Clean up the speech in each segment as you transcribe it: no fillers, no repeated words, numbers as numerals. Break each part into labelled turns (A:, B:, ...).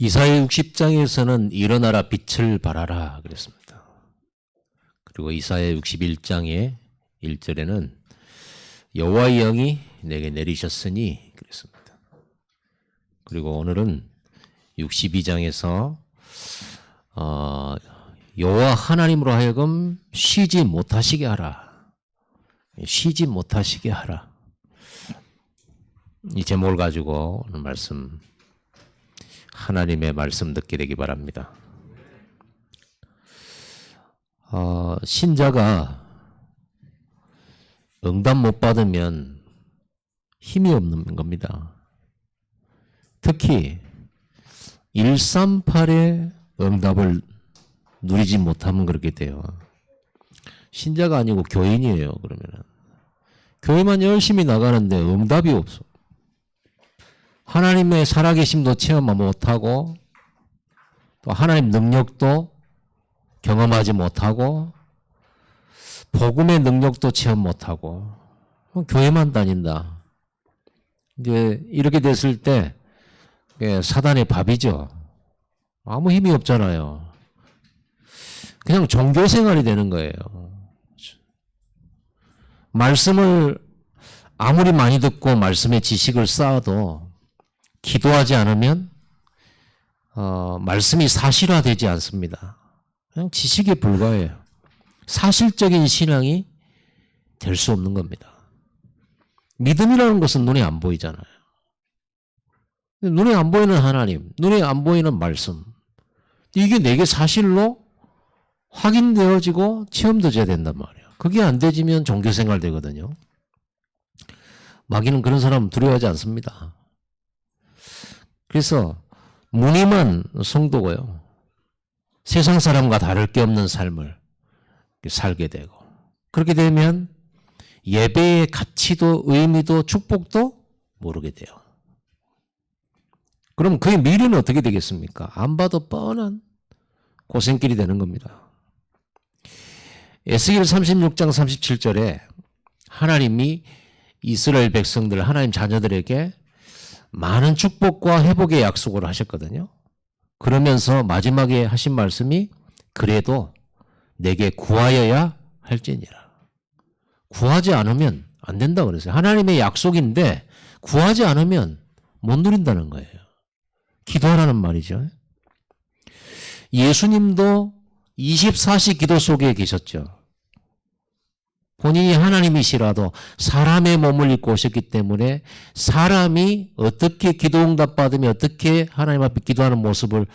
A: 이사야 60장에서는 일어나라 빛을 발하라 그랬습니다. 그리고 이사야 61장의 1절에는 여호와의 영이 내게 내리셨으니 그랬습니다. 그리고 오늘은 62장에서 여호와 하나님으로 하여금 쉬지 못하시게 하라. 쉬지 못하시게 하라. 이 제목을 가지고 오늘 말씀, 하나님의 말씀 듣게 되기 바랍니다. 신자가 응답 못 받으면 힘이 없는 겁니다. 특히 138의 응답을 누리지 못하면 그렇게 돼요. 신자가 아니고 교인이에요. 그러면은 교회만 열심히 나가는데 응답이 없어. 하나님의 살아계심도 체험 못하고 또 하나님 능력도 경험하지 못하고 복음의 능력도 체험 못하고 교회만 다닌다. 이제 이렇게 됐을 때 사단의 밥이죠. 아무 힘이 없잖아요. 그냥 종교 생활이 되는 거예요. 말씀을 아무리 많이 듣고 말씀의 지식을 쌓아도 기도하지 않으면 말씀이 사실화되지 않습니다. 그냥 지식에 불과해요. 사실적인 신앙이 될 수 없는 겁니다. 믿음이라는 것은 눈에 안 보이잖아요. 눈에 안 보이는 하나님, 눈에 안 보이는 말씀, 이게 내게 사실로 확인되어지고 체험되어야 된단 말이에요. 그게 안 되지면 종교생활 되거든요. 마귀는 그런 사람 두려워하지 않습니다. 그래서 무늬만 성도고요. 세상 사람과 다를 게 없는 삶을 살게 되고, 그렇게 되면 예배의 가치도 의미도 축복도 모르게 돼요. 그럼 그의 미래는 어떻게 되겠습니까? 안 봐도 뻔한 고생길이 되는 겁니다. 에스겔 36장 37절에 하나님이 이스라엘 백성들, 하나님 자녀들에게 많은 축복과 회복의 약속을 하셨거든요. 그러면서 마지막에 하신 말씀이 그래도 내게 구하여야 할지니라. 구하지 않으면 안 된다 그랬어요. 하나님의 약속인데 구하지 않으면 못 누린다는 거예요. 기도하라는 말이죠. 예수님도 24시 기도 속에 계셨죠. 본인이 하나님이시라도 사람의 몸을 입고 오셨기 때문에 사람이 어떻게 기도 응답 받으며 어떻게 하나님 앞에 기도하는 모습을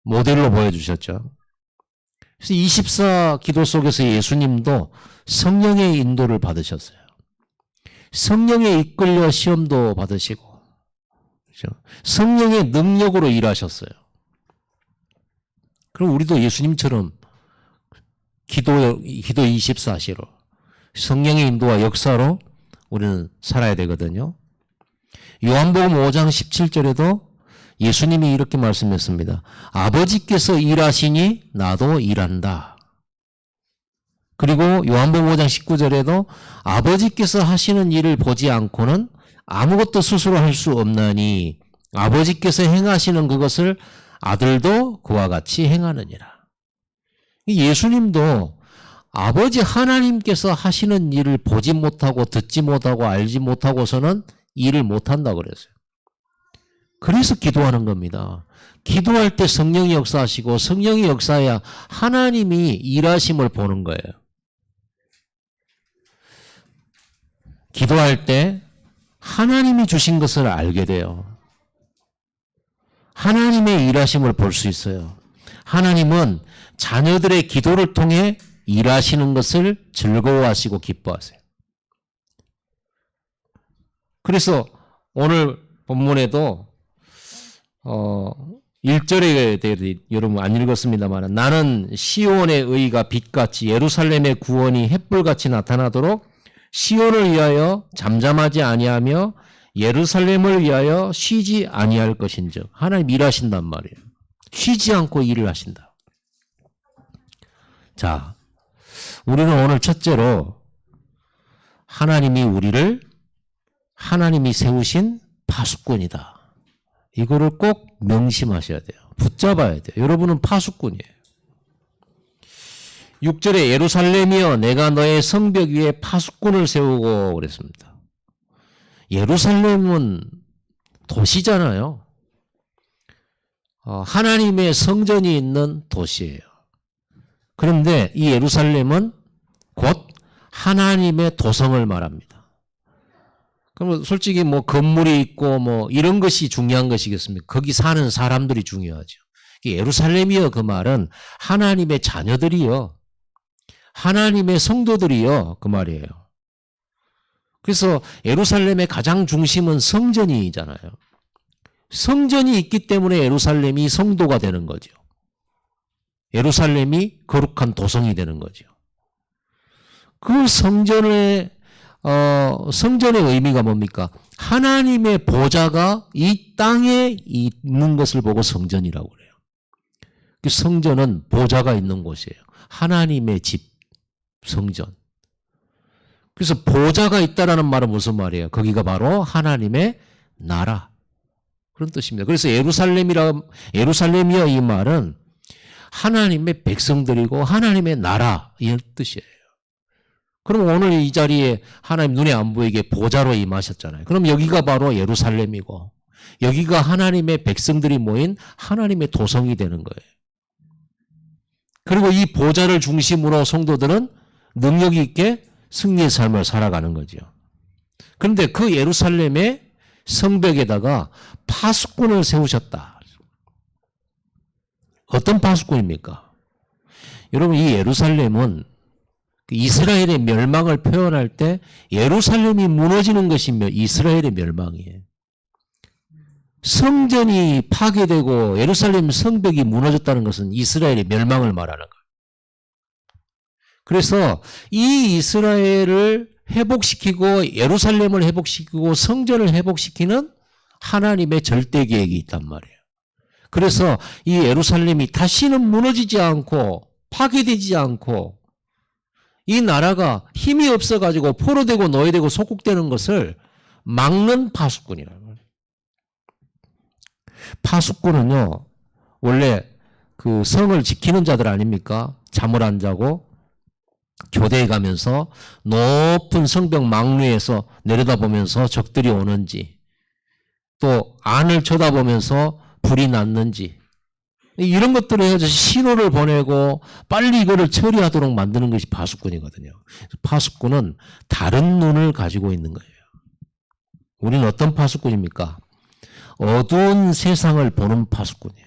A: 모델로 보여주셨죠. 그래서 24 기도 속에서 예수님도 성령의 인도를 받으셨어요. 성령에 이끌려 시험도 받으시고, 그렇죠? 성령의 능력으로 일하셨어요. 그럼 우리도 예수님처럼 기도 24시로 성령의 인도와 역사로 우리는 살아야 되거든요. 요한복음 5장 17절에도 예수님이 이렇게 말씀했습니다. 아버지께서 일하시니 나도 일한다. 그리고 요한복음 5장 19절에도 아버지께서 하시는 일을 보지 않고는 아무것도 스스로 할 수 없나니 아버지께서 행하시는 그것을 아들도 그와 같이 행하느니라. 예수님도 아버지 하나님께서 하시는 일을 보지 못하고 듣지 못하고 알지 못하고서는 일을 못한다고 그랬어요. 그래서 기도하는 겁니다. 기도할 때 성령이 역사하시고 성령이 역사해야 하나님이 일하심을 보는 거예요. 기도할 때 하나님이 주신 것을 알게 돼요. 하나님의 일하심을 볼 수 있어요. 하나님은 자녀들의 기도를 통해 일하시는 것을 즐거워하시고 기뻐하세요. 그래서 오늘 본문에도 1절에 대해 여러분 안 읽었습니다만 나는 시온의 의가 빛같이 예루살렘의 구원이 햇불같이 나타나도록 시온을 위하여 잠잠하지 아니하며 예루살렘을 위하여 쉬지 아니할 것인즉 하나님 일하신단 말이에요. 쉬지 않고 일을 하신다. 자, 우리는 오늘 첫째로 하나님이 우리를 하나님이 세우신 파수꾼이다. 이거를 꼭 명심하셔야 돼요. 붙잡아야 돼요. 여러분은 파수꾼이에요. 6절에 예루살렘이여 내가 너의 성벽 위에 파수꾼을 세우고 그랬습니다. 예루살렘은 도시잖아요. 하나님의 성전이 있는 도시예요. 그런데 이 예루살렘은 곧 하나님의 도성을 말합니다. 그러면 솔직히 뭐 건물이 있고 뭐 이런 것이 중요한 것이겠습니까? 거기 사는 사람들이 중요하죠. 예루살렘이여 그 말은 하나님의 자녀들이요. 하나님의 성도들이요. 그 말이에요. 그래서 예루살렘의 가장 중심은 성전이잖아요. 성전이 있기 때문에 예루살렘이 성도가 되는 거죠. 예루살렘이 거룩한 도성이 되는 거죠. 그 성전의 의미가 뭡니까? 하나님의 보좌가 이 땅에 있는 것을 보고 성전이라고 그래요. 그 성전은 보좌가 있는 곳이에요. 하나님의 집, 성전. 그래서 보좌가 있다라는 말은 무슨 말이에요? 거기가 바로 하나님의 나라. 그런 뜻입니다. 그래서 예루살렘이여 이 말은 하나님의 백성들이고 하나님의 나라 이런 뜻이에요. 그럼 오늘 이 자리에 하나님 눈에 안 보이게 보좌로 임하셨잖아요. 그럼 여기가 바로 예루살렘이고 여기가 하나님의 백성들이 모인 하나님의 도성이 되는 거예요. 그리고 이 보좌를 중심으로 성도들은 능력 있게 승리의 삶을 살아가는 거죠. 그런데 그 예루살렘의 성벽에다가 파수꾼을 세우셨다. 어떤 파수꾼입니까? 여러분 이 예루살렘은 이스라엘의 멸망을 표현할 때 예루살렘이 무너지는 것이 이스라엘의 멸망이에요. 성전이 파괴되고 예루살렘 성벽이 무너졌다는 것은 이스라엘의 멸망을 말하는 거예요. 그래서 이 이스라엘을 회복시키고 예루살렘을 회복시키고 성전을 회복시키는 하나님의 절대 계획이 있단 말이에요. 그래서 이 예루살렘이 다시는 무너지지 않고 파괴되지 않고 이 나라가 힘이 없어가지고 포로되고 노예되고 속국되는 것을 막는 파수꾼이라는 거예요. 파수꾼은요, 원래 그 성을 지키는 자들 아닙니까? 잠을 안 자고 교대에 가면서 높은 성벽 망루에서 내려다보면서 적들이 오는지 또 안을 쳐다보면서 불이 났는지 이런 것들을 해서 신호를 보내고 빨리 이거를 처리하도록 만드는 것이 파수꾼이거든요. 파수꾼은 다른 눈을 가지고 있는 거예요. 우리는 어떤 파수꾼입니까? 어두운 세상을 보는 파수꾼이에요.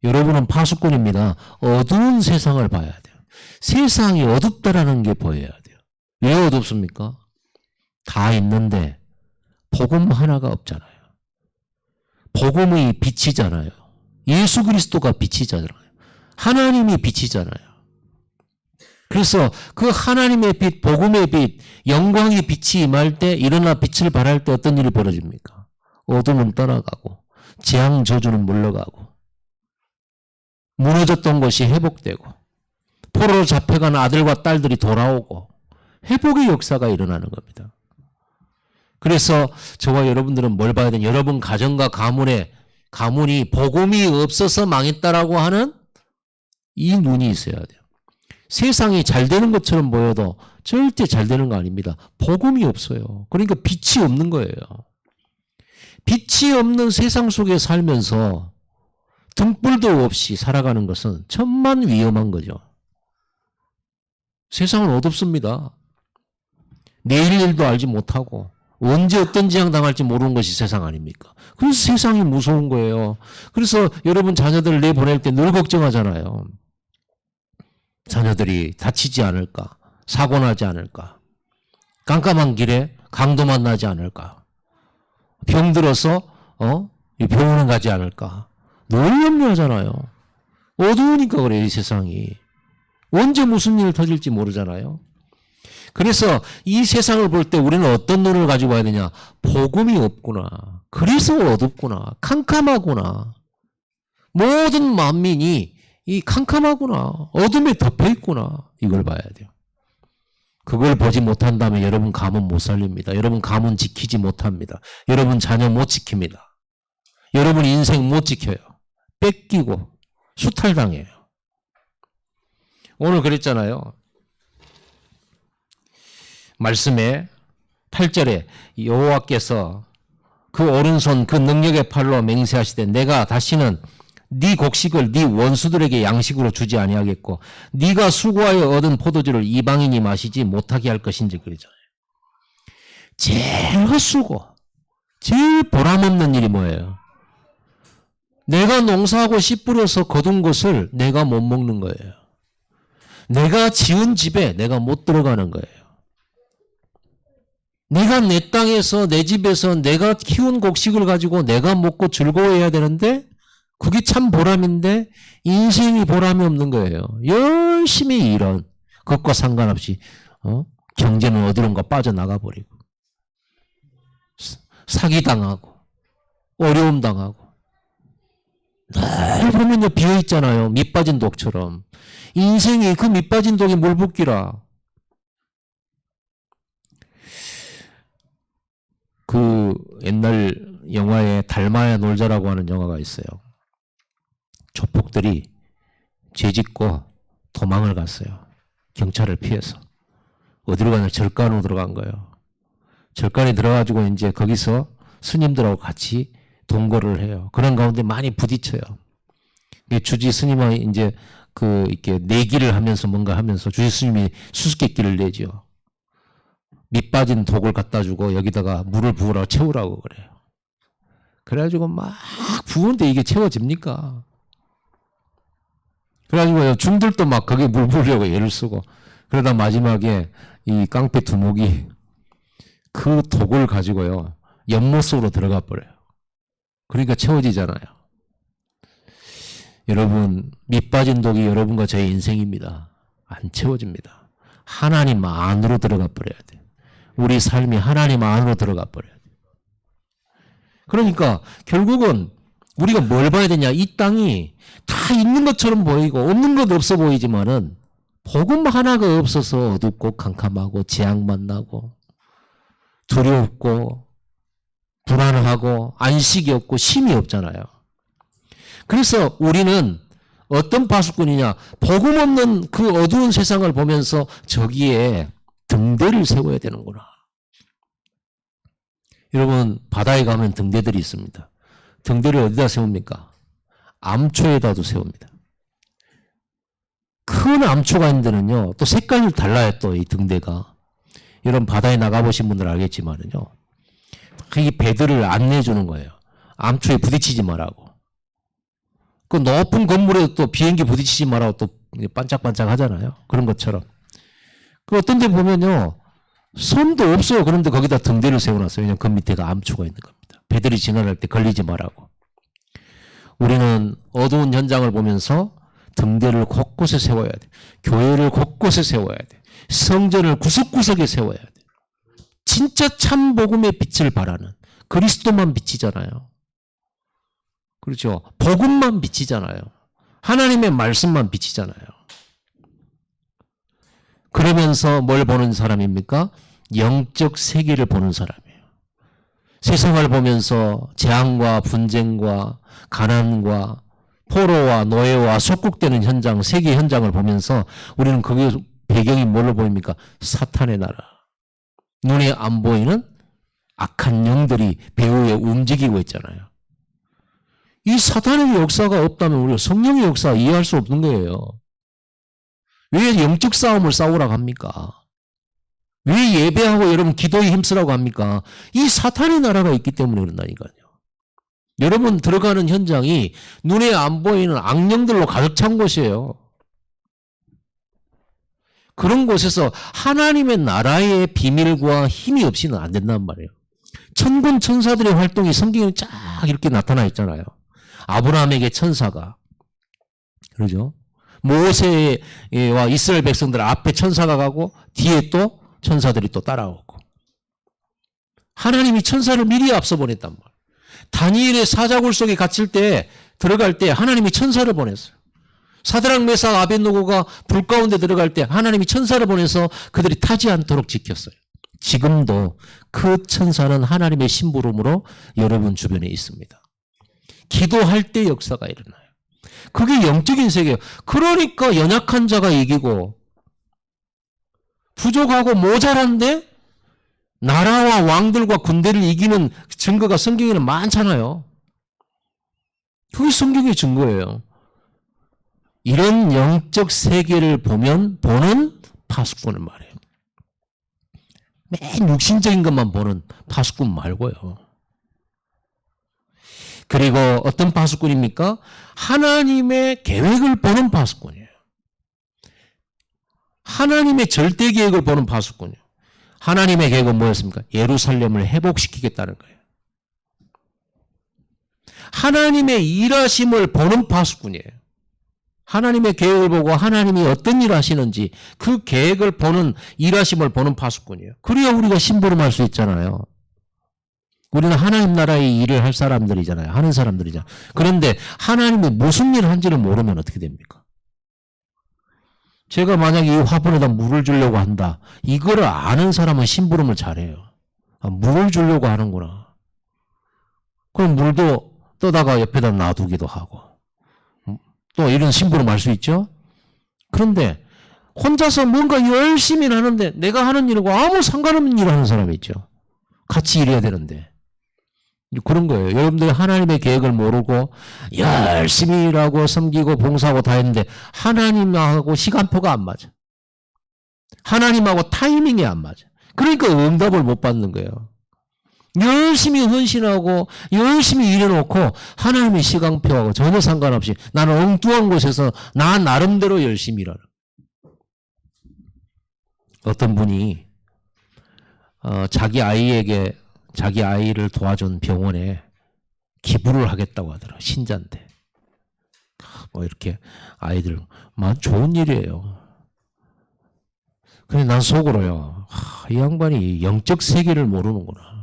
A: 여러분은 파수꾼입니다. 어두운 세상을 봐야 돼요. 세상이 어둡다라는 게 보여야 돼요. 왜 어둡습니까? 다 있는데 복음 하나가 없잖아요. 복음의 빛이잖아요. 예수 그리스도가 빛이잖아요. 하나님이 빛이잖아요. 그래서 그 하나님의 빛, 복음의 빛, 영광의 빛이 임할 때 일어나 빛을 발할 때 어떤 일이 벌어집니까? 어둠은 떠나가고 재앙 저주는 물러가고 무너졌던 것이 회복되고 포로로 잡혀간 아들과 딸들이 돌아오고 회복의 역사가 일어나는 겁니다. 그래서 저와 여러분들은 뭘 봐야 되냐? 여러분 가정과 가문이 복음이 없어서 망했다라고 하는 이 눈이 있어야 돼요. 세상이 잘 되는 것처럼 보여도 절대 잘 되는 거 아닙니다. 복음이 없어요. 그러니까 빛이 없는 거예요. 빛이 없는 세상 속에 살면서 등불도 없이 살아가는 것은 천만 위험한 거죠. 세상은 어둡습니다. 내일 일도 알지 못하고 언제 어떤 재앙 당할지 모르는 것이 세상 아닙니까? 그래서 세상이 무서운 거예요. 그래서 여러분 자녀들을 내보낼 때 늘 걱정하잖아요. 자녀들이 다치지 않을까? 사고 나지 않을까? 깜깜한 길에 강도 만나지 않을까? 병들어서 병원에 가지 않을까? 늘 염려하잖아요. 어두우니까 그래요. 이 세상이. 언제 무슨 일 터질지 모르잖아요. 그래서 이 세상을 볼 때 우리는 어떤 눈을 가지고 와야 되냐? 복음이 없구나. 그래서 어둡구나. 캄캄하구나. 모든 만민이 이 캄캄하구나. 어둠에 덮여 있구나. 이걸 봐야 돼요. 그걸 보지 못한다면 여러분 가문 못 살립니다. 여러분 가문 지키지 못합니다. 여러분 자녀 못 지킵니다. 여러분 인생 못 지켜요. 뺏기고 수탈당해요. 오늘 그랬잖아요. 말씀에 8절에 여호와께서 그 오른손 그 능력의 팔로 맹세하시되 내가 다시는 네 곡식을 네 원수들에게 양식으로 주지 아니하겠고 네가 수고하여 얻은 포도주를 이방인이 마시지 못하게 할 것인지 그러잖아요. 제일 헛수고 제일 보람없는 일이 뭐예요? 내가 농사하고 씨 뿌려서 거둔 것을 내가 못 먹는 거예요. 내가 지은 집에 내가 못 들어가는 거예요. 내가 내 땅에서 내 집에서 내가 키운 곡식을 가지고 내가 먹고 즐거워해야 되는데 그게 참 보람인데 인생이 보람이 없는 거예요. 열심히 일한 그것과 상관없이 경제는 어디론가 빠져나가 버리고 사기당하고 어려움 당하고 늘 보면요 비어있잖아요. 밑 빠진 독처럼. 인생이 그 밑 빠진 독에 물 붓기라. 그 옛날 영화에 달마야 놀자라고 하는 영화가 있어요. 조폭들이 죄짓고 도망을 갔어요. 경찰을 피해서. 어디로 가냐? 절간으로 들어간 거예요. 절간에 들어가지고 이제 거기서 스님들하고 같이 동거를 해요. 그런 가운데 많이 부딪혀요. 주지 스님이 이제 이렇게 내기를 하면서 뭔가 하면서 주지 스님이 수수께끼를 내죠. 밑 빠진 독을 갖다 주고 여기다가 물을 부으라고 채우라고 그래요. 그래가지고 막 부으는데 이게 채워집니까? 그래가지고 중들도 막 거기에 물 부으려고 애를 쓰고 그러다 마지막에 이 깡패 두목이 그 독을 가지고요 연못 속으로 들어가 버려요. 그러니까 채워지잖아요. 여러분 밑 빠진 독이 여러분과 저의 인생입니다. 안 채워집니다. 하나님 안으로 들어가 버려야 돼요. 우리 삶이 하나님 안으로 들어가 버려야 돼요. 그러니까 결국은 우리가 뭘 봐야 되냐? 이 땅이 다 있는 것처럼 보이고 없는 것 없어 보이지만은 복음 하나가 없어서 어둡고 캄캄하고 재앙 만나고 두렵고 불안하고 안식이 없고 쉼이 없잖아요. 그래서 우리는 어떤 파수꾼이냐? 복음 없는 그 어두운 세상을 보면서 저기에 등대를 세워야 되는구나. 여러분 바다에 가면 등대들이 있습니다. 등대를 어디다 세웁니까? 암초에다도 세웁니다. 큰 암초가 있는 데는요. 또 색깔이 달라요. 또 이 등대가. 여러분 바다에 나가보신 분들 알겠지만은요. 이 배들을 안내해주는 거예요. 암초에 부딪히지 말라고. 그 높은 건물에도 또 비행기 부딪히지 말라고 또 반짝반짝 하잖아요. 그런 것처럼. 그 어떤 데 보면요. 섬도 없어요. 그런데 거기다 등대를 세워놨어요. 왜냐하면 그 밑에가 암초가 있는 겁니다. 배들이 지나갈 때 걸리지 말라고. 우리는 어두운 현장을 보면서 등대를 곳곳에 세워야 돼. 교회를 곳곳에 세워야 돼. 성전을 구석구석에 세워야 돼. 진짜 참 복음의 빛을 발하는 그리스도만 비치잖아요. 그렇죠. 복음만 비치잖아요. 하나님의 말씀만 비치잖아요. 그러면서 뭘 보는 사람입니까? 영적 세계를 보는 사람이에요. 세상을 보면서 재앙과 분쟁과 가난과 포로와 노예와 속국되는 현장, 세계 현장을 보면서 우리는 그게 배경이 뭘로 보입니까? 사탄의 나라. 눈에 안 보이는 악한 영들이 배후에 움직이고 있잖아요. 이 사탄의 역사가 없다면 우리가 성령의 역사 이해할 수 없는 거예요. 왜 영적 싸움을 싸우라고 합니까? 왜 예배하고 여러분 기도에 힘쓰라고 합니까? 이 사탄의 나라가 있기 때문에 그런다니까요. 여러분 들어가는 현장이 눈에 안 보이는 악령들로 가득 찬 곳이에요. 그런 곳에서 하나님의 나라의 비밀과 힘이 없이는 안 된단 말이에요. 천군 천사들의 활동이 성경에 쫙 이렇게 나타나 있잖아요. 아브라함에게 천사가, 그러죠? 모세와 이스라엘 백성들 앞에 천사가 가고 뒤에 또 천사들이 또 따라오고. 하나님이 천사를 미리 앞서 보냈단 말이에요. 다니엘의 사자굴 속에 갇힐 때 들어갈 때 하나님이 천사를 보냈어요. 사드락 메삭 아벳느고가 불 가운데 들어갈 때 하나님이 천사를 보내서 그들이 타지 않도록 지켰어요. 지금도 그 천사는 하나님의 심부름으로 여러분 주변에 있습니다. 기도할 때 역사가 일어나요. 그게 영적인 세계예요. 그러니까 연약한 자가 이기고 부족하고 모자란데 나라와 왕들과 군대를 이기는 증거가 성경에는 많잖아요. 그게 성경의 증거예요. 이런 영적 세계를 보는 파수꾼을 말해요. 맨 육신적인 것만 보는 파수꾼 말고요. 그리고 어떤 파수꾼입니까? 하나님의 계획을 보는 파수꾼이에요. 하나님의 절대 계획을 보는 파수꾼이에요. 하나님의 계획은 뭐였습니까? 예루살렘을 회복시키겠다는 거예요. 하나님의 일하심을 보는 파수꾼이에요. 하나님의 계획을 보고 하나님이 어떤 일을 하시는지 그 계획을 보는 일하심을 보는 파수꾼이에요. 그래야 우리가 심부름할 수 있잖아요. 우리는 하나님 나라의 일을 할 사람들이잖아요. 하는 사람들이잖아요. 그런데 하나님이 무슨 일을 한지를 모르면 어떻게 됩니까? 제가 만약에 이 화분에다 물을 주려고 한다. 이거를 아는 사람은 심부름을 잘해요. 아, 물을 주려고 하는구나. 그럼 물도 떠다가 옆에다 놔두기도 하고. 또 이런 심부름 할 수 있죠? 그런데 혼자서 뭔가 열심히 하는데 내가 하는 일과 아무 상관없는 일을 하는 사람이 있죠. 같이 일해야 되는데. 그런 거예요. 여러분들이 하나님의 계획을 모르고 열심히 일하고 섬기고 봉사하고 다 했는데 하나님하고 시간표가 안 맞아. 하나님하고 타이밍이 안 맞아. 그러니까 응답을 못 받는 거예요. 열심히 헌신하고 열심히 일해놓고 하나님의 시간표하고 전혀 상관없이 나는 엉뚱한 곳에서 나 나름대로 열심히 일하는. 어떤 분이 자기 아이를 도와준 병원에 기부를 하겠다고 하더라. 신자인데. 뭐 이렇게 아이들 좋은 일이에요. 근데 난 속으로요. 이 양반이 영적 세계를 모르는구나.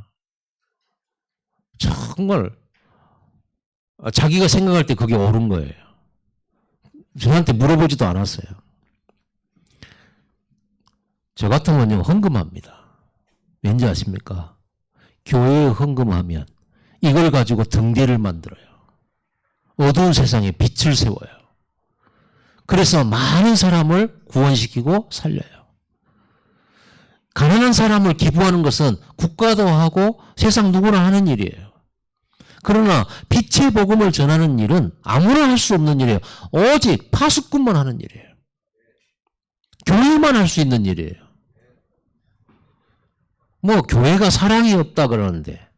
A: 정말 자기가 생각할 때 그게 옳은 거예요. 저한테 물어보지도 않았어요. 저 같으면요 헌금합니다. 왠지 아십니까? 교회에 헌금하면 이걸 가지고 등대를 만들어요. 어두운 세상에 빛을 세워요. 그래서 많은 사람을 구원시키고 살려요. 가난한 사람을 기부하는 것은 국가도 하고 세상 누구나 하는 일이에요. 그러나 빛의 복음을 전하는 일은 아무나 할 수 없는 일이에요. 오직 파수꾼만 하는 일이에요. 교회만 할 수 있는 일이에요. 뭐 교회가 사랑이 없다 그러는데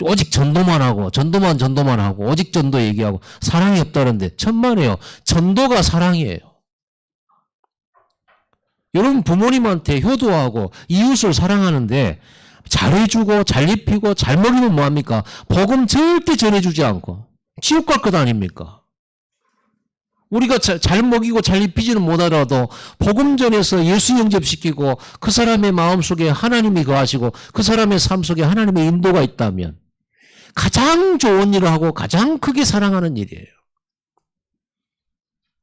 A: 오직 전도만 하고 전도만 하고 오직 전도 얘기하고 사랑이 없다 그러는데 천만에요. 전도가 사랑이에요. 여러분 부모님한테 효도하고 이웃을 사랑하는데 잘해주고 잘 입히고 잘 먹이면 뭐합니까? 복음 절대 전해주지 않고 지옥 갈 것 아닙니까? 우리가 잘 먹이고 잘 입히지는 못하더라도 복음 전해서 예수 영접시키고 그 사람의 마음속에 하나님이 거하시고 그 사람의 삶 속에 하나님의 인도가 있다면 가장 좋은 일을 하고 가장 크게 사랑하는 일이에요.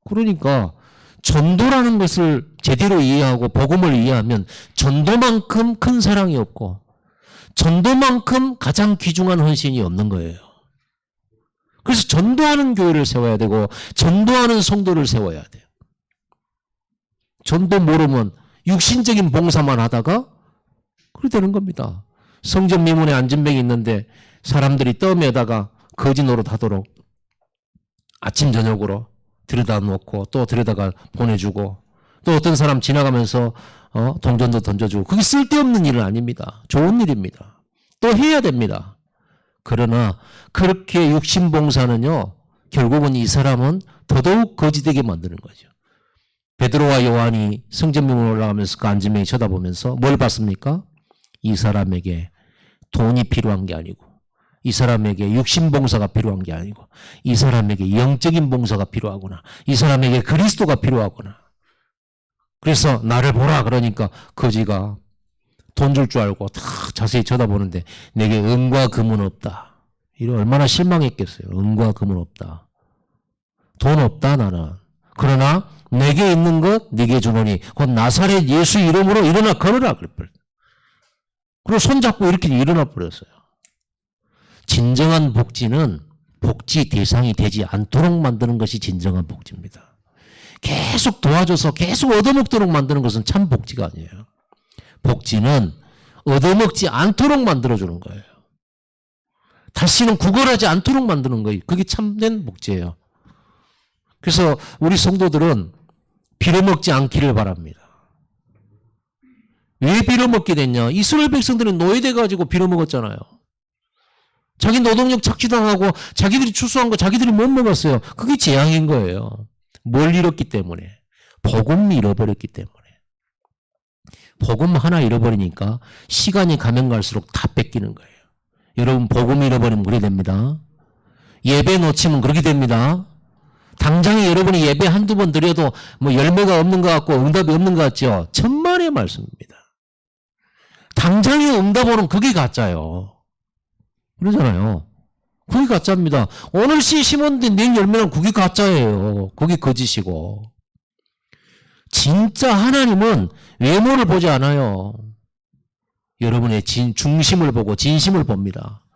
A: 그러니까 전도라는 것을 제대로 이해하고 복음을 이해하면 전도만큼 큰 사랑이 없고 전도만큼 가장 귀중한 헌신이 없는 거예요. 그래서 전도하는 교회를 세워야 되고 전도하는 성도를 세워야 돼요. 전도 모르면 육신적인 봉사만 하다가 그렇게 되는 겁니다. 성전 미문에 안전뱅이 있는데 사람들이 떠매다가 거지 노릇하도록 아침 저녁으로 들여다 놓고 또 들여다가 보내주고 또 어떤 사람 지나가면서 동전도 던져주고 그게 쓸데없는 일은 아닙니다. 좋은 일입니다. 또 해야 됩니다. 그러나 그렇게 육신봉사는요 결국은 이 사람은 더더욱 거지되게 만드는 거죠. 베드로와 요한이 성전문으로 올라가면서 그 안전뱅이 쳐다보면서 뭘 봤습니까? 이 사람에게 돈이 필요한 게 아니고 이 사람에게 육신봉사가 필요한 게 아니고 이 사람에게 영적인 봉사가 필요하구나. 이 사람에게 그리스도가 필요하구나. 그래서 나를 보라 그러니까 거지가 돈 줄 줄 알고 다 자세히 쳐다보는데 내게 은과 금은 없다. 이래 얼마나 실망했겠어요. 은과 금은 없다. 돈 없다 나는. 그러나 내게 있는 것 네게 주노니 곧 나사렛 예수 이름으로 일어나 걸으라 그랬어요. 그리고 손잡고 이렇게 일어나 버렸어요. 진정한 복지는 복지 대상이 되지 않도록 만드는 것이 진정한 복지입니다. 계속 도와줘서 계속 얻어먹도록 만드는 것은 참 복지가 아니에요. 복지는 얻어먹지 않도록 만들어주는 거예요. 다시는 구걸하지 않도록 만드는 거예요. 그게 참된 복지예요. 그래서 우리 성도들은 빌어먹지 않기를 바랍니다. 왜 빌어먹게 됐냐? 이스라엘 백성들은 노예돼가지고 빌어먹었잖아요. 자기 노동력 착취당하고 자기들이 추수한 거 자기들이 못 먹었어요. 그게 재앙인 거예요. 뭘 잃었기 때문에? 복음 잃어버렸기 때문에. 복음 하나 잃어버리니까 시간이 가면 갈수록 다 뺏기는 거예요. 여러분 복음 잃어버리면 그렇게 됩니다. 예배 놓치면 그렇게 됩니다. 당장에 여러분이 예배 한두 번 드려도 뭐 열매가 없는 것 같고 응답이 없는 것 같죠? 천만의 말씀입니다. 당장에 응답 오는 그게 가짜요. 그러잖아요. 그게 가짜입니다. 오늘 씨 심었는데 내일 열매는 그게 가짜예요. 그게 거짓이고. 진짜 하나님은 외모를 보지 않아요. 여러분의 중심을 보고 진심을 봅니다.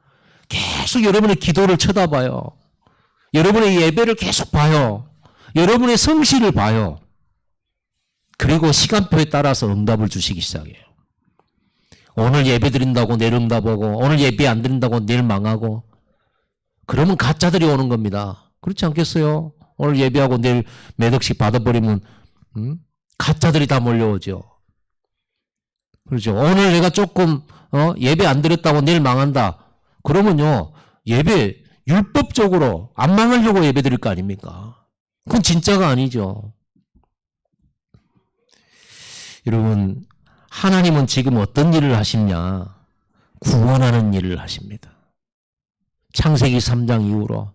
A: 계속 여러분의 기도를 쳐다봐요. 여러분의 예배를 계속 봐요. 여러분의 성실을 봐요. 그리고 시간표에 따라서 응답을 주시기 시작해요. 오늘 예배 드린다고 내일 응답 오고 오늘 예배 안 드린다고 내일 망하고 그러면 가짜들이 오는 겁니다. 그렇지 않겠어요? 오늘 예배하고 내일 몇 억씩 받아버리면 가짜들이 다 몰려오죠. 그렇죠. 오늘 내가 조금 예배 안 드렸다고 내일 망한다. 그러면요. 예배 율법적으로 안 망하려고 예배 드릴 거 아닙니까? 그건 진짜가 아니죠. 여러분 하나님은 지금 어떤 일을 하시냐? 구원하는 일을 하십니다. 창세기 3장 이후로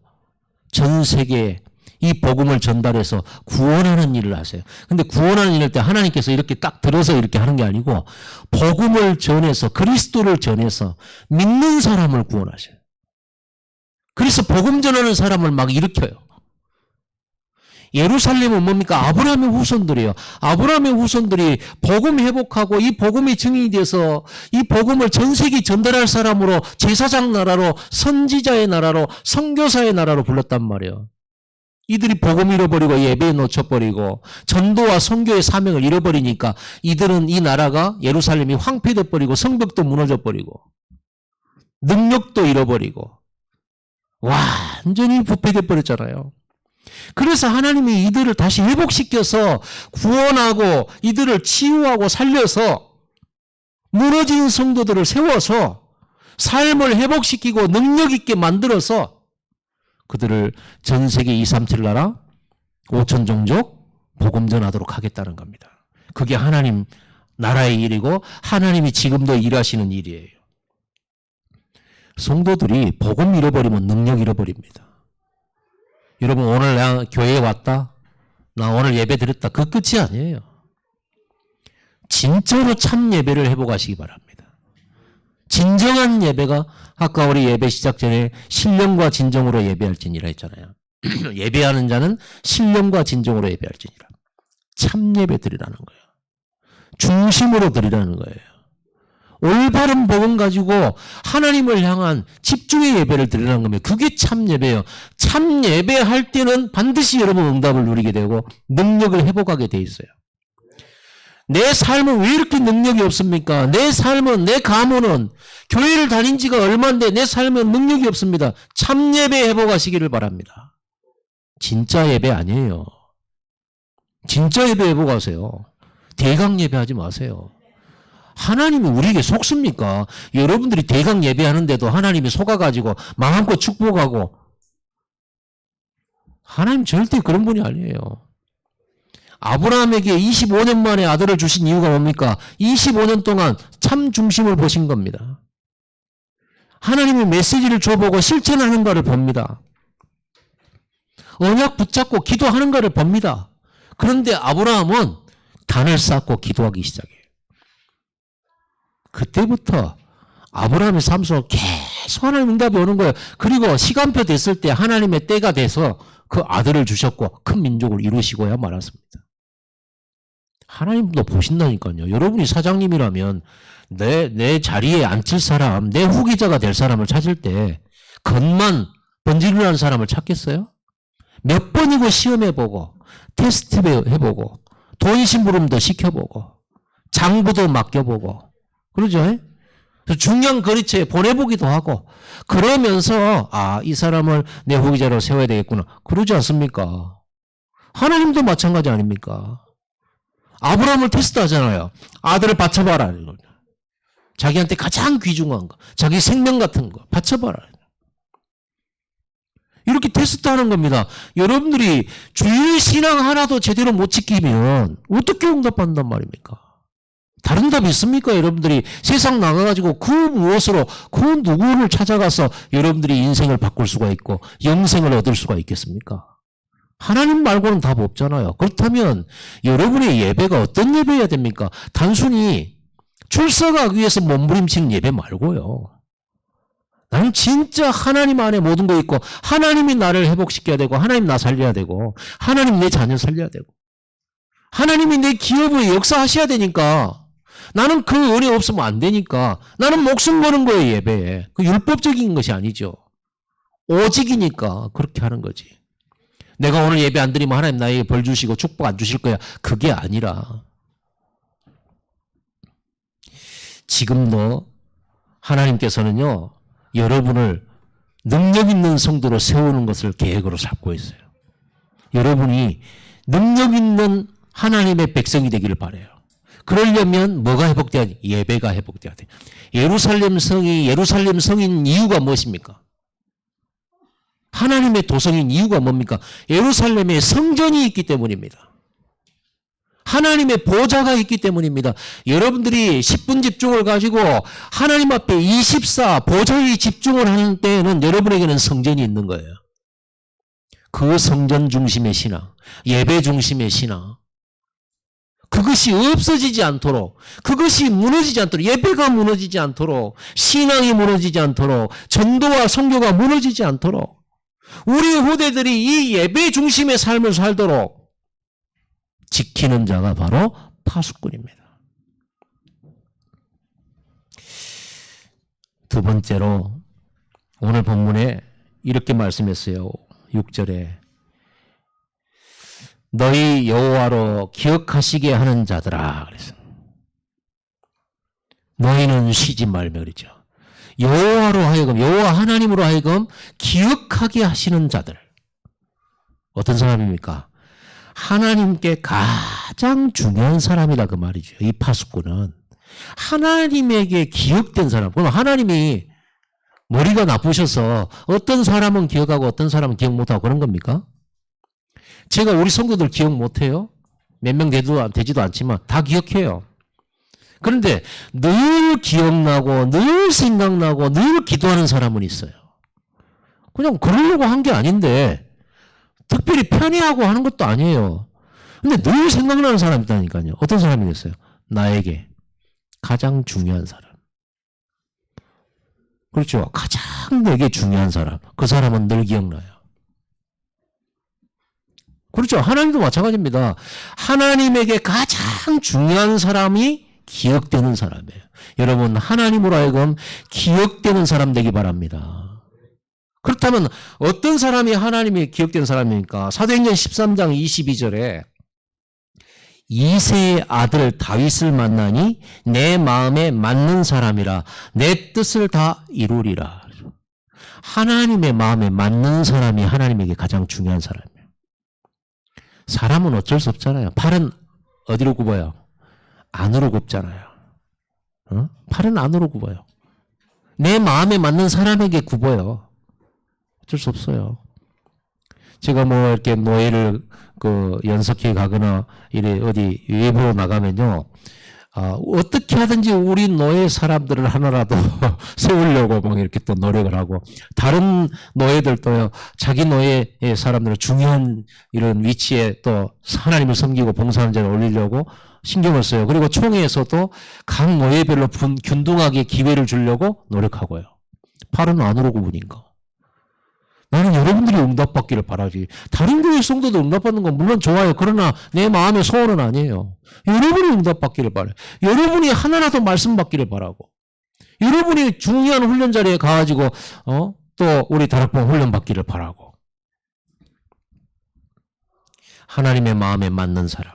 A: 전 세계에 이 복음을 전달해서 구원하는 일을 하세요. 근데 구원하는 일을 때 하나님께서 이렇게 딱 들어서 이렇게 하는 게 아니고 복음을 전해서 그리스도를 전해서 믿는 사람을 구원하셔요. 그래서 복음 전하는 사람을 막 일으켜요. 예루살렘은 뭡니까? 아브라함의 후손들이에요. 아브라함의 후손들이 복음 회복하고 이 복음이 증인이 돼서 이 복음을 전 세계 전달할 사람으로 제사장 나라로 선지자의 나라로 선교사의 나라로 불렀단 말이에요. 이들이 복음 잃어버리고 예배에 놓쳐버리고 전도와 선교의 사명을 잃어버리니까 이들은 이 나라가 예루살렘이 황폐돼 버리고 성벽도 무너져 버리고 능력도 잃어버리고 완전히 부패돼 버렸잖아요. 그래서 하나님이 이들을 다시 회복시켜서 구원하고 이들을 치유하고 살려서 무너진 성도들을 세워서 삶을 회복시키고 능력 있게 만들어서 그들을 전 세계 237 나라 5천 종족 복음 전하도록 하겠다는 겁니다. 그게 하나님 나라의 일이고 하나님이 지금도 일하시는 일이에요. 성도들이 복음 잃어버리면 능력 잃어버립니다. 여러분 오늘 나 교회에 왔다. 나 오늘 예배 드렸다. 그 끝이 아니에요. 진짜로 참 예배를 회복하시기 바랍니다. 진정한 예배가 아까 우리 예배 시작 전에 신령과 진정으로 예배할지니라 했잖아요. 예배하는 자는 신령과 진정으로 예배할지니라. 참 예배 드리라는 거예요. 중심으로 드리라는 거예요. 올바른 복음 가지고 하나님을 향한 집중의 예배를 드리라는 겁니다. 그게 참 예배예요. 참 예배할 때는 반드시 여러분 응답을 누리게 되고 능력을 회복하게 돼 있어요. 내 삶은 왜 이렇게 능력이 없습니까? 내 삶은, 내 가문은 교회를 다닌 지가 얼마인데 내 삶은 능력이 없습니다. 참 예배 회복하시기를 바랍니다. 진짜 예배 아니에요. 진짜 예배 회복하세요. 대강 예배하지 마세요. 하나님이 우리에게 속습니까? 여러분들이 대강 예배하는데도 하나님이 속아가지고 마음껏 축복하고 하나님 절대 그런 분이 아니에요. 아브라함에게 25년 만에 아들을 주신 이유가 뭡니까? 25년 동안 참 중심을 보신 겁니다. 하나님이 메시지를 줘보고 실천하는가를 봅니다. 언약 붙잡고 기도하는가를 봅니다. 그런데 아브라함은 단을 쌓고 기도하기 시작해요. 그때부터 아브라함의 삶 속에 계속 하나님 응답이 오는 거예요. 그리고 시간표 됐을 때 하나님의 때가 돼서 그 아들을 주셨고 큰 민족을 이루시고야 말았습니다. 하나님도 보신다니까요. 여러분이 사장님이라면 내 자리에 앉힐 사람, 내 후계자가 될 사람을 찾을 때 겉만 번지르르한 사람을 찾겠어요? 몇 번이고 시험해보고 테스트 해보고 돈심부름도 시켜보고 장부도 맡겨보고 그러죠? 중요한 거리처에 보내보기도 하고 그러면서 이 사람을 내 후계자로 세워야 되겠구나. 그러지 않습니까? 하나님도 마찬가지 아닙니까? 아브라함을 테스트하잖아요. 아들을 바쳐봐라. 자기한테 가장 귀중한 거, 자기 생명 같은 거 바쳐봐라. 이렇게 테스트하는 겁니다. 여러분들이 주일 신앙 하나도 제대로 못 지키면 어떻게 응답받는단 말입니까? 다른 답 있습니까? 여러분들이 세상 나가가지고 그 무엇으로 그 누구를 찾아가서 여러분들이 인생을 바꿀 수가 있고 영생을 얻을 수가 있겠습니까? 하나님 말고는 답 없잖아요. 그렇다면 여러분의 예배가 어떤 예배여야 됩니까? 단순히 출석하기 위해서 몸부림치는 예배 말고요. 나는 진짜 하나님 안에 모든 거 있고 하나님이 나를 회복시켜야 되고 하나님 나 살려야 되고 하나님 내 자녀 살려야 되고 하나님이 내 기업을 역사하셔야 되니까 나는 그 은혜 없으면 안 되니까 나는 목숨 거는 거예요. 예배에. 그 율법적인 것이 아니죠. 오직이니까 그렇게 하는 거지. 내가 오늘 예배 안 드리면 하나님 나에게 벌 주시고 축복 안 주실 거야. 그게 아니라 지금도 하나님께서는요. 여러분을 능력 있는 성도로 세우는 것을 계획으로 잡고 있어요. 여러분이 능력 있는 하나님의 백성이 되기를 바라요. 그러려면 뭐가 회복돼야 돼? 예배가 회복돼야 돼. 예루살렘 성인 이유가 무엇입니까? 하나님의 도성인 이유가 뭡니까? 예루살렘에 성전이 있기 때문입니다. 하나님의 보좌가 있기 때문입니다. 여러분들이 10분 집중을 가지고 하나님 앞에 24 보좌에 집중을 하는 때에는 여러분에게는 성전이 있는 거예요. 그 성전 중심의 신앙, 예배 중심의 신앙, 그것이 없어지지 않도록, 그것이 무너지지 않도록, 예배가 무너지지 않도록, 신앙이 무너지지 않도록, 전도와 선교가 무너지지 않도록 우리 후대들이 이 예배 중심의 삶을 살도록 지키는 자가 바로 파수꾼입니다. 두 번째로 오늘 본문에 이렇게 말씀했어요. 6절에 너희 여호와로 기억하시게 하는 자들아 그래서 너희는 쉬지 말며 그러죠. 여호와로 하여금 여호와 하나님으로 하여금 기억하게 하시는 자들 어떤 사람입니까? 하나님께 가장 중요한 사람이라 그 말이죠. 이 파수꾼은 하나님에게 기억된 사람. 그럼 하나님이 머리가 나쁘셔서 어떤 사람은 기억하고 어떤 사람은 기억 못하고 그런 겁니까? 제가 우리 성도들 기억 못해요? 몇 명 되지도 않지만 다 기억해요. 그런데 늘 기억나고 늘 생각나고 늘 기도하는 사람은 있어요. 그냥 그러려고 한 게 아닌데 특별히 편애하고 하는 것도 아니에요. 근데 늘 생각나는 사람이 있다니까요. 어떤 사람이겠어요? 나에게 가장 중요한 사람. 그렇죠. 가장 내게 중요한 사람. 그 사람은 늘 기억나요. 그렇죠. 하나님도 마찬가지입니다. 하나님에게 가장 중요한 사람이 기억되는 사람이에요. 여러분 하나님으로 하여금 기억되는 사람 되기 바랍니다. 그렇다면 어떤 사람이 하나님이 기억되는 사람입니까? 사도행전 13장 22절에 이새의 아들 다윗을 만나니 내 마음에 맞는 사람이라 내 뜻을 다 이루리라. 하나님의 마음에 맞는 사람이 하나님에게 가장 중요한 사람이에요. 사람은 어쩔 수 없잖아요. 팔은 어디로 굽어요? 안으로 굽잖아요. 팔은 안으로 굽어요. 내 마음에 맞는 사람에게 굽어요. 어쩔 수 없어요. 제가 뭐 이렇게 노예를 연석해 가거나 이래 어디 외부로 나가면요. 어떻게 하든지 우리 노예 사람들을 하나라도 세우려고 막 이렇게 또 노력을 하고 다른 노예들도요. 자기 노예의 사람들을 중요한 이런 위치에 또 하나님을 섬기고 봉사하는 자를 올리려고 신경을 써요. 그리고 총회에서도 각 노예별로 균등하게 기회를 주려고 노력하고요. 팔은 안으로 구분인가. 나는 여러분들이 응답받기를 바라지. 다른 교회 성도도 응답받는 건 물론 좋아요. 그러나 내 마음의 소원은 아니에요. 여러분이 응답받기를 바라요. 여러분이 하나라도 말씀 받기를 바라고. 여러분이 중요한 훈련 자리에 가가지고 또 우리 다락방 훈련 받기를 바라고. 하나님의 마음에 맞는 사람.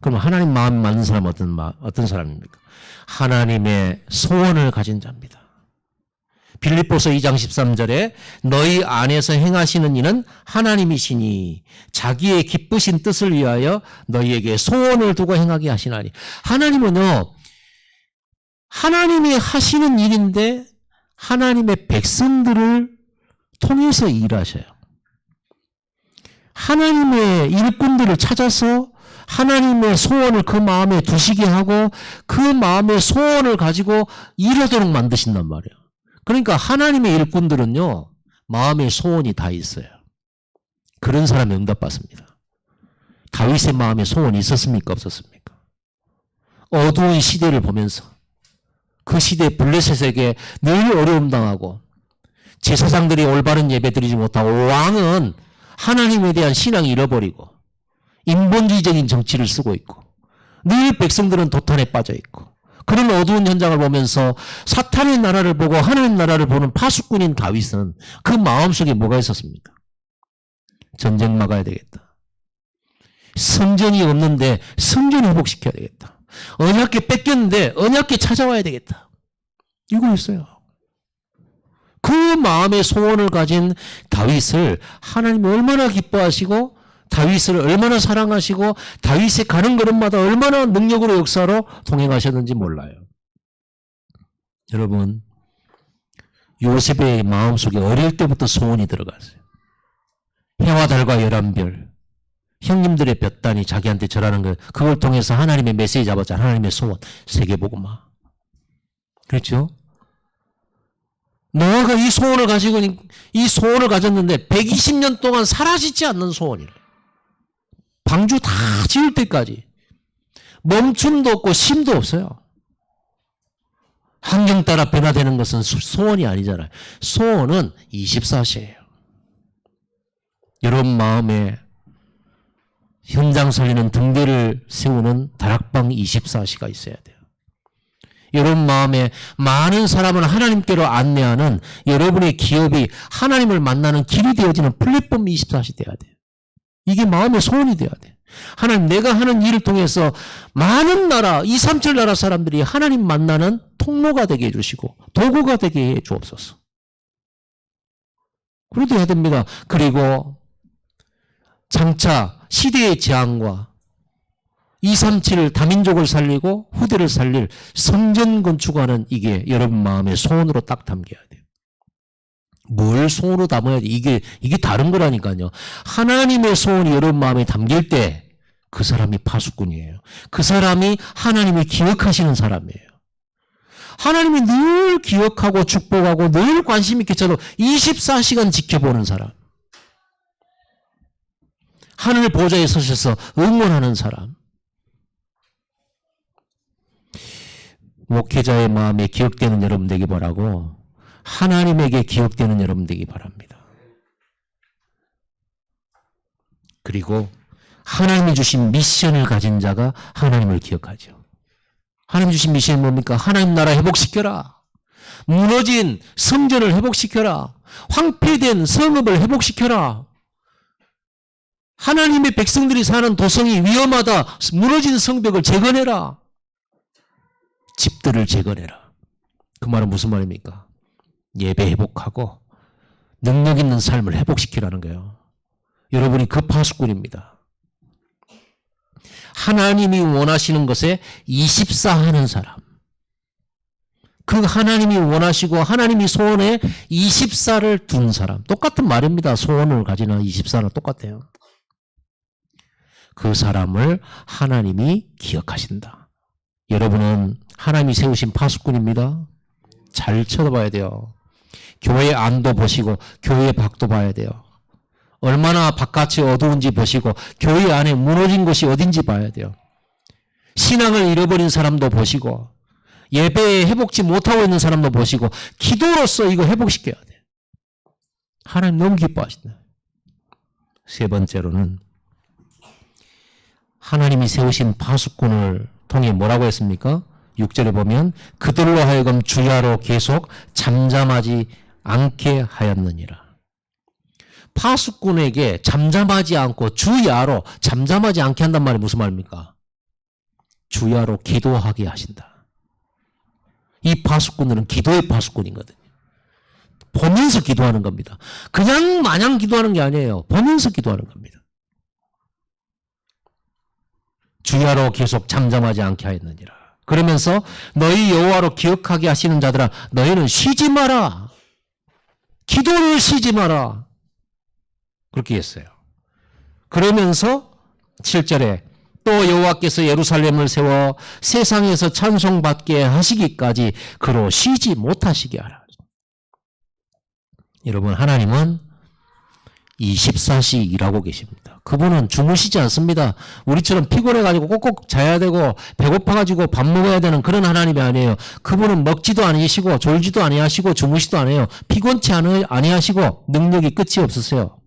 A: 그럼 하나님 마음에 맞는 사람은 어떤 사람입니까? 하나님의 소원을 가진 자입니다. 빌립보서 2장 13절에 너희 안에서 행하시는 이는 하나님이시니 자기의 기쁘신 뜻을 위하여 너희에게 소원을 두고 행하게 하시나니. 하나님은요, 하나님이 하시는 일인데 하나님의 백성들을 통해서 일하셔요. 하나님의 일꾼들을 찾아서 하나님의 소원을 그 마음에 두시게 하고 그 마음의 소원을 가지고 일하도록 만드신단 말이에요. 그러니까 하나님의 일꾼들은요, 마음의 소원이 다 있어요. 그런 사람이 응답받습니다. 다윗의 마음에 소원이 있었습니까? 없었습니까? 어두운 시대를 보면서 그 시대 블레셋에게 늘 어려움 당하고 제사장들이 올바른 예배 드리지 못하고 왕은 하나님에 대한 신앙을 잃어버리고 인본주의적인 정치를 쓰고 있고 늘 백성들은 도탄에 빠져 있고 그런 어두운 현장을 보면서 사탄의 나라를 보고 하나님 나라를 보는 파수꾼인 다윗은 그 마음속에 뭐가 있었습니까? 전쟁 막아야 되겠다. 성전이 없는데 성전 회복시켜야 되겠다. 언약궤 뺏겼는데 언약궤 찾아와야 되겠다. 이거였어요. 그 마음의 소원을 가진 다윗을 하나님이 얼마나 기뻐하시고 다윗을 얼마나 사랑하시고 다윗의 가는 걸음마다 얼마나 능력으로 역사로 동행하셨는지 몰라요. 여러분, 요셉의 마음속에 어릴 때부터 소원이 들어갔어요. 해와 달과 11별, 형님들의 볕단이 자기한테 절하는 거, 그걸 통해서 하나님의 메시지 잡았잖아요. 하나님의 소원, 세계복음화. 그렇죠? 노아가 이 소원을 가졌는데 120년 동안 사라지지 않는 소원이래요. 방주 다 지을 때까지 멈춤도 없고 쉼도 없어요. 환경 따라 변화되는 것은 소원이 아니잖아요. 소원은 24시예요. 여러분 마음에 현장 살리는 등대를 세우는 다락방 24시가 있어야 돼요. 여러분 마음에 많은 사람을 하나님께로 안내하는 여러분의 기업이 하나님을 만나는 길이 되어지는 플랫폼 24시 돼야 돼요. 이게 마음의 소원이 돼야 돼. 하나님, 내가 하는 일을 통해서 많은 나라, 237 나라 사람들이 하나님 만나는 통로가 되게 해주시고 도구가 되게 해 주옵소서. 그래도 해야 됩니다. 그리고 장차 시대의 재앙과 237 다민족을 살리고 후대를 살릴 성전 건축하는 이게 여러분 마음의 소원으로 딱 담겨야 돼요. 뭘 소원으로 담아야 돼? 이게 다른 거라니까요. 하나님의 소원이 여러분 마음에 담길 때 그 사람이 파수꾼이에요. 그 사람이 하나님을 기억하시는 사람이에요. 하나님이 늘 기억하고 축복하고 늘 관심 있게 저도 24시간 지켜보는 사람. 하늘 보좌에 서셔서 응원하는 사람. 목회자의 마음에 기억되는 여러분 되기 바라고 하나님에게 기억되는 여러분 되기 바랍니다. 그리고 하나님이 주신 미션을 가진 자가 하나님을 기억하죠. 하나님 주신 미션이 뭡니까? 하나님 나라 회복시켜라. 무너진 성전을 회복시켜라. 황폐된 성읍을 회복시켜라. 하나님의 백성들이 사는 도성이 위험하다. 무너진 성벽을 재건해라. 집들을 재건해라. 그 말은 무슨 말입니까? 예배 회복하고 능력 있는 삶을 회복시키라는 거예요. 여러분이 그 파수꾼입니다. 하나님이 원하시는 것에 24 하는 사람. 그 하나님이 원하시고 하나님이 소원에 24를 둔 사람. 똑같은 말입니다. 소원을 가지는 24는 똑같아요. 그 사람을 하나님이 기억하신다. 여러분은 하나님이 세우신 파수꾼입니다. 잘 쳐다봐야 돼요. 교회 안도 보시고 교회 밖도 봐야 돼요. 얼마나 바깥이 어두운지 보시고 교회 안에 무너진 곳이 어딘지 봐야 돼요. 신앙을 잃어버린 사람도 보시고 예배에 회복지 못하고 있는 사람도 보시고 기도로서 이거 회복시켜야 돼요. 하나님 너무 기뻐하신다. 세 번째로는 하나님이 세우신 파수꾼을 통해 뭐라고 했습니까? 6절에 보면 그들로 하여금 주야로 계속 잠잠하지 않게 하였느니라. 파수꾼에게 잠잠하지 않고 주야로 잠잠하지 않게 한단 말이 무슨 말입니까? 주야로 기도하게 하신다. 이 파수꾼들은 기도의 파수꾼이거든요. 보면서 기도하는 겁니다. 그냥 마냥 기도하는 게 아니에요. 보면서 기도하는 겁니다. 주야로 계속 잠잠하지 않게 하였느니라. 그러면서 너희 여호와로 기억하게 하시는 자들아 너희는 쉬지 마라. 기도를 쉬지 마라. 그렇게 했어요. 그러면서 7절에 또 여호와께서 예루살렘을 세워 세상에서 찬송받게 하시기까지 그로 쉬지 못하시게 하라. 여러분 하나님은 24시 일하고 계십니다. 그분은 주무시지 않습니다. 우리처럼 피곤해가지고 꼭꼭 자야 되고 배고파가지고 밥 먹어야 되는 그런 하나님이 아니에요. 그분은 먹지도 아니시고 졸지도 아니하시고 주무시도 아니에요. 피곤치 아니하시고 능력이 끝이 없으세요.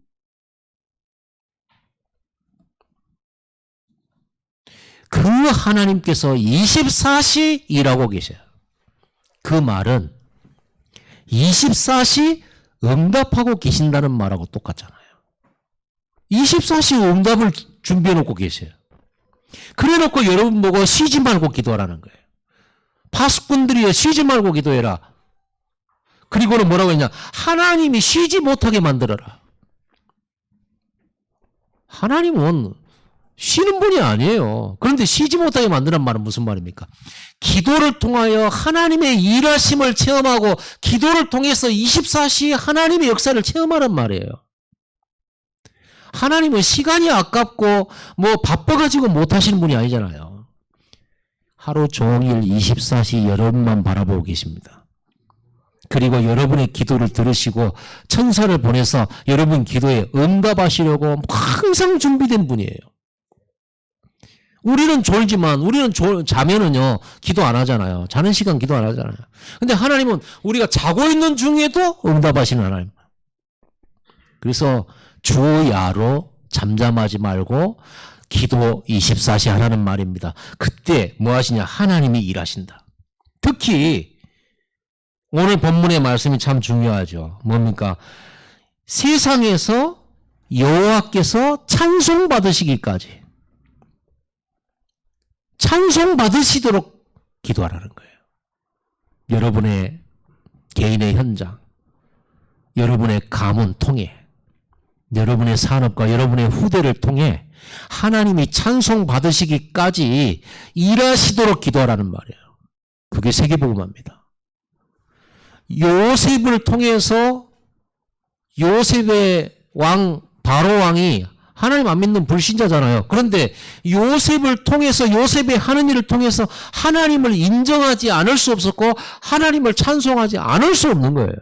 A: 그 하나님께서 24시 일하고 계셔요. 그 말은 24시 응답하고 계신다는 말하고 똑같잖아요. 24시 응답을 준비해 놓고 계세요. 그래 놓고 여러분 보고 쉬지 말고 기도하라는 거예요. 파수꾼들이 쉬지 말고 기도해라. 그리고는 뭐라고 했냐? 하나님이 쉬지 못하게 만들어라. 하나님은 쉬는 분이 아니에요. 그런데 쉬지 못하게 만드는 말은 무슨 말입니까? 기도를 통하여 하나님의 일하심을 체험하고 기도를 통해서 24시 하나님의 역사를 체험하란 말이에요. 하나님은 시간이 아깝고 뭐 바빠가지고 못하시는 분이 아니잖아요. 하루 종일 24시 여러분만 바라보고 계십니다. 그리고 여러분의 기도를 들으시고 천사를 보내서 여러분 기도에 응답하시려고 항상 준비된 분이에요. 우리는 졸지만 우리는 자면은요 기도 안 하잖아요. 자는 시간 기도 안 하잖아요. 근데 하나님은 우리가 자고 있는 중에도 응답하시는 하나님. 그래서 주야로 잠잠하지 말고 기도 24시 하라는 말입니다. 그때 뭐 하시냐? 하나님이 일하신다. 특히 오늘 본문의 말씀이 참 중요하죠. 뭡니까? 세상에서 여호와께서 찬송 받으시기까지 찬송 받으시도록 기도하라는 거예요. 여러분의 개인의 현장, 여러분의 가문 통해, 여러분의 산업과 여러분의 후대를 통해 하나님이 찬송 받으시기까지 일하시도록 기도하라는 말이에요. 그게 세계복음화입니다. 요셉을 통해서 요셉의 왕 바로 왕이 하나님 안 믿는 불신자잖아요. 그런데 요셉을 통해서 요셉의 하는 일을 통해서 하나님을 인정하지 않을 수 없었고 하나님을 찬송하지 않을 수 없는 거예요.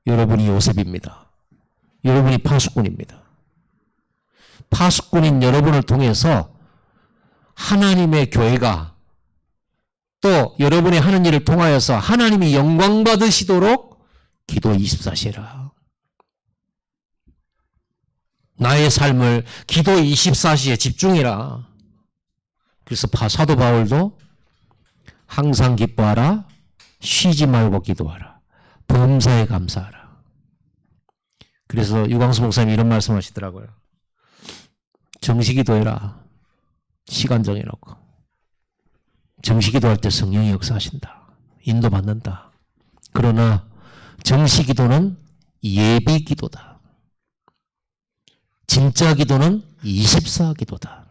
A: 여러분이 요셉입니다. 여러분이 파수꾼입니다. 파수꾼인 여러분을 통해서 하나님의 교회가 또 여러분이 하는 일을 통하여서 하나님이 영광 받으시도록 기도 24시라. 나의 삶을 기도 24시에 집중해라. 그래서 사도 바울도 항상 기뻐하라. 쉬지 말고 기도하라. 범사에 감사하라. 그래서 유광수 목사님이 이런 말씀 하시더라고요. 정시 기도해라. 시간 정해놓고. 정시 기도할 때 성령이 역사하신다. 인도받는다. 그러나 정시 기도는 예비 기도다. 진짜 기도는 24기도다.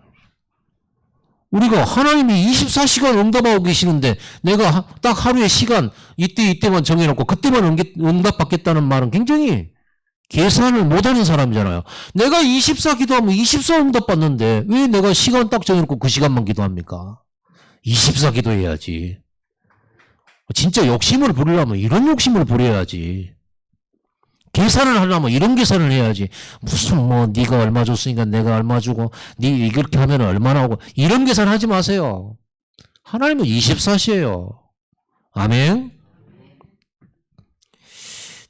A: 우리가 하나님이 24시간 응답하고 계시는데 내가 딱 하루의 시간 이때만 정해놓고 그때만 응답받겠다는 말은 굉장히 계산을 못하는 사람이잖아요. 내가 24 기도하면 24 응답받는데 왜 내가 시간 딱 정해놓고 그 시간만 기도합니까? 24 기도해야지. 진짜 욕심을 부리려면 이런 욕심을 부려야지. 계산을 하려면 이런 계산을 해야지. 무슨 뭐 네가 얼마 줬으니까 내가 얼마 주고 네 이렇게 하면 얼마나 오고 이런 계산 하지 마세요. 하나님은 24시예요. 아멘.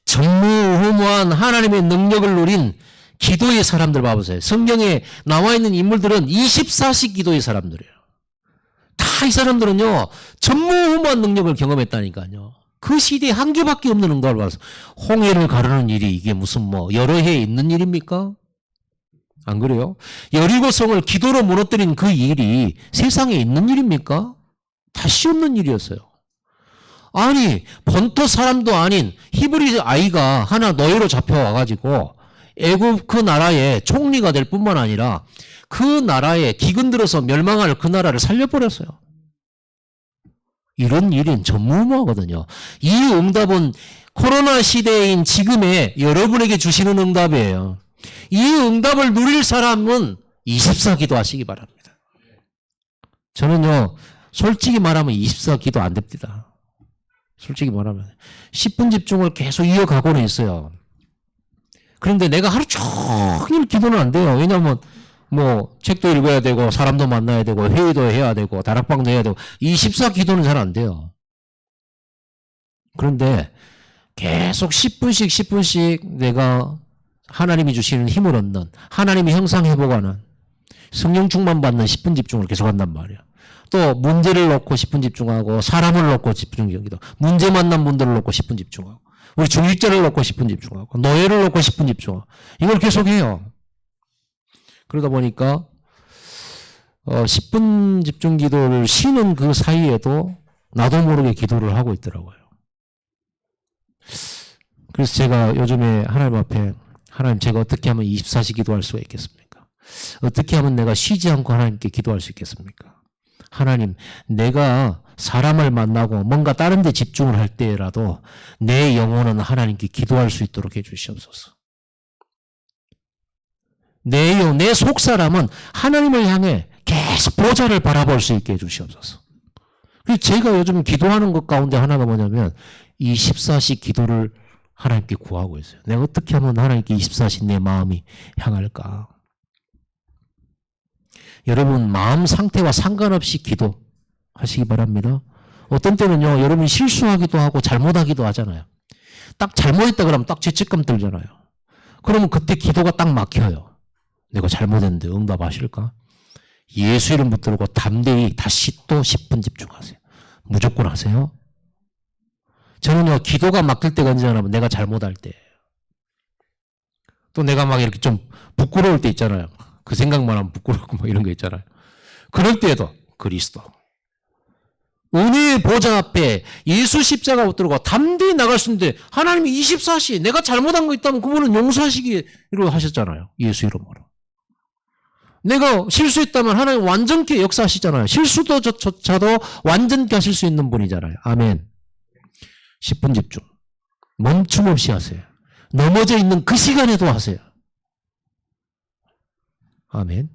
A: 전무후무한 하나님의 능력을 누린 기도의 사람들 봐보세요. 성경에 나와 있는 인물들은 24시 기도의 사람들이에요. 다 이 사람들은요 전무후무한 능력을 경험했다니까요. 그 시대에 한 개밖에 없는 응답을 받았어. 홍해를 가르는 일이 이게 무슨 뭐 여러 해에 있는 일입니까? 안 그래요? 여리고성을 기도로 무너뜨린 그 일이 세상에 있는 일입니까? 다시 없는 일이었어요. 아니 본토 사람도 아닌 히브리 아이가 하나 노예로 잡혀와가지고 애굽 그 나라의 총리가 될 뿐만 아니라 그 나라에 기근 들어서 멸망할 그 나라를 살려버렸어요. 이런 일은 전무후무하거든요. 이 응답은 코로나 시대인 지금의 여러분에게 주시는 응답이에요. 이 응답을 누릴 사람은 24 기도하시기 바랍니다. 저는요 솔직히 말하면 24 기도 안 됩니다. 솔직히 말하면 10분 집중을 계속 이어가고는 있어요. 그런데 내가 하루 종일 기도는 안 돼요. 왜냐하면 뭐 책도 읽어야 되고 사람도 만나야 되고 회의도 해야 되고 다락방도 해야 되고 24 기도는 잘 안 돼요. 그런데 계속 10분씩 내가 하나님이 주시는 힘을 얻는 하나님이 형상회복하는 성령 충만 받는 10분 집중을 계속한단 말이에요. 또 문제를 놓고 10분 집중하고 사람을 놓고 집중기도 문제 만난 분들을 놓고 10분 집중하고 우리 중직자를 놓고 10분 집중하고 노예를 놓고 10분 집중하고 이걸 계속해요. 그러다 보니까 10분 집중 기도를 쉬는 그 사이에도 나도 모르게 기도를 하고 있더라고요. 그래서 제가 요즘에 하나님 앞에 하나님 제가 어떻게 하면 24시 기도할 수가 있겠습니까? 어떻게 하면 내가 쉬지 않고 하나님께 기도할 수 있겠습니까? 하나님 내가 사람을 만나고 뭔가 다른 데 집중을 할 때라도 내 영혼은 하나님께 기도할 수 있도록 해주시옵소서. 내 속사람은 하나님을 향해 계속 보좌를 바라볼 수 있게 해주시옵소서. 그래서 제가 요즘 기도하는 것 가운데 하나가 뭐냐면 24시 기도를 하나님께 구하고 있어요. 내가 어떻게 하면 하나님께 24시 내 마음이 향할까? 여러분 마음 상태와 상관없이 기도하시기 바랍니다. 어떤 때는요 여러분 실수하기도 하고 잘못하기도 하잖아요. 딱 잘못했다 그러면 딱 죄책감 들잖아요. 그러면 그때 기도가 딱 막혀요. 내가 잘못했는데 응답하실까? 예수 이름 붙들고 담대히 다시 또 10분 집중하세요. 무조건 하세요. 저는요 기도가 막힐 때가 언제냐면 내가 잘못할 때 또 내가 막 이렇게 좀 부끄러울 때 있잖아요. 그 생각만 하면 부끄럽고 뭐 이런 거 있잖아요. 그럴 때에도 그리스도 은혜의 보좌 앞에 예수 십자가 붙들고 담대히 나갈 수 있는데 하나님이 24시 내가 잘못한 거 있다면 그분은 용서하시기로 하셨잖아요. 예수 이름으로. 내가 실수했다면 하나님 완전케 역사하시잖아요. 실수조차도 완전케 하실 수 있는 분이잖아요. 아멘. 10분 집중. 멈춤 없이 하세요. 넘어져 있는 그 시간에도 하세요. 아멘.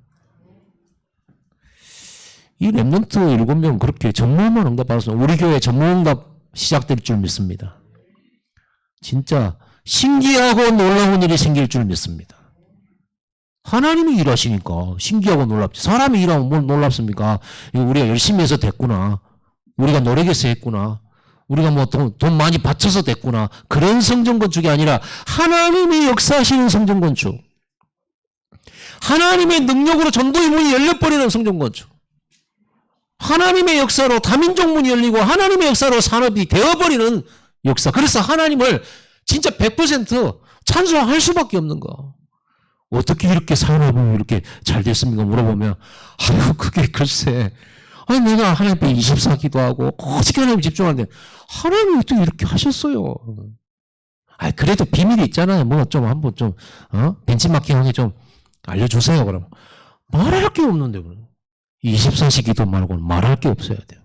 A: 이 랩런트 7명 그렇게 전무후무한 응답 받았으면 우리 교회 전무응답 시작될 줄 믿습니다. 진짜 신기하고 놀라운 일이 생길 줄 믿습니다. 하나님이 일하시니까 신기하고 놀랍지. 사람이 일하면 뭘 놀랍습니까? 우리가 열심히 해서 됐구나. 우리가 노력해서 했구나. 우리가 뭐 돈 많이 바쳐서 됐구나. 그런 성전 건축이 아니라 하나님이 역사하시는 성전 건축. 하나님의 능력으로 전도의 문이 열려버리는 성전 건축. 하나님의 역사로 다민족 문이 열리고 하나님의 역사로 산업이 되어버리는 역사. 그래서 하나님을 진짜 100% 찬송할 수밖에 없는 거. 어떻게 이렇게 산업이 이렇게 잘 됐습니까? 물어보면 아유 그게 글쎄 아니 내가 하나님 앞에 24기도 하고 오직 하나님 집중하는데 하나님이 또 이렇게 하셨어요. 아 그래도 비밀이 있잖아요. 뭐 좀 한번 좀 벤치마킹하게 좀 알려주세요. 그럼 말할 게 없는데 그럼 24시 기도 말고는 말할 게 없어야 돼요.